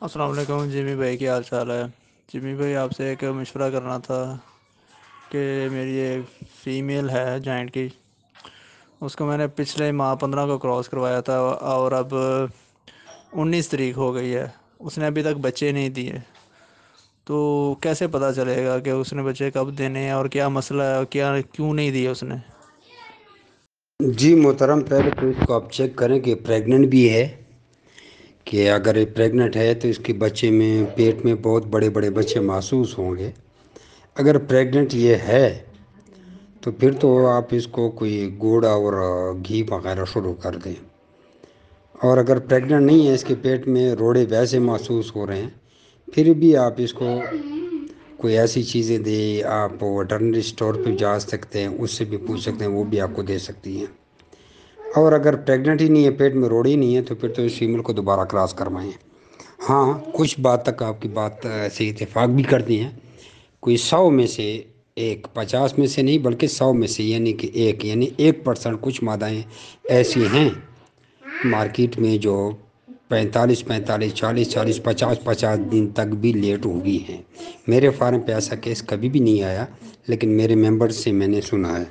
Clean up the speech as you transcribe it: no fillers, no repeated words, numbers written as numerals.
السلام علیکم جیمی بھائی، کیا حال چال ہے؟ جیمی بھائی، آپ سے ایک مشورہ کرنا تھا کہ میری ایک فیمیل ہے جائنٹ کی، اس کو میں نے پچھلے ماہ 15 کو کراس کروایا تھا اور اب 19 تاریخ ہو گئی ہے، اس نے ابھی تک بچے نہیں دیے۔ تو کیسے پتہ چلے گا کہ اس نے بچے کب دینے ہیں اور کیا مسئلہ ہے اور کیوں نہیں دیے اس نے؟ جی محترم، پہلے تو اس کو آپ چیک کریں کہ پریگننٹ بھی ہے، کہ اگر یہ پریگننٹ ہے تو اس کے بچے میں پیٹ میں بہت بڑے بڑے بچے محسوس ہوں گے۔ اگر پریگننٹ یہ ہے تو پھر تو آپ اس کو کوئی گوڑا اور گھی وغیرہ شروع کر دیں، اور اگر پریگننٹ نہیں ہے، اس کے پیٹ میں روڑے ویسے محسوس ہو رہے ہیں، پھر بھی آپ اس کو کوئی ایسی چیزیں دیں۔ آپ ویٹرنری اسٹور پہ جا سکتے ہیں، اس سے بھی پوچھ سکتے ہیں، وہ بھی آپ کو دے سکتی ہیں۔ اور اگر پریگننٹ ہی نہیں ہے، پیٹ میں روڑ ہی نہیں ہے، تو پھر تو اس فیمیل کو دوبارہ کراس کروائیں۔ ہاں، کچھ بات تک آپ کی بات سے اتفاق بھی کرتی ہیں۔ کوئی 100 میں سے ایک، 50 میں سے نہیں بلکہ 100 میں سے یعنی کہ ایک، یعنی 1% کچھ مادائیں ایسی ہیں مارکیٹ میں جو 45 45، 40 40، 50 50 دن تک بھی لیٹ ہوئی ہیں۔ میرے فارم پہ ایسا کیس کبھی بھی نہیں آیا، لیکن میرے ممبر سے میں نے سنا ہے۔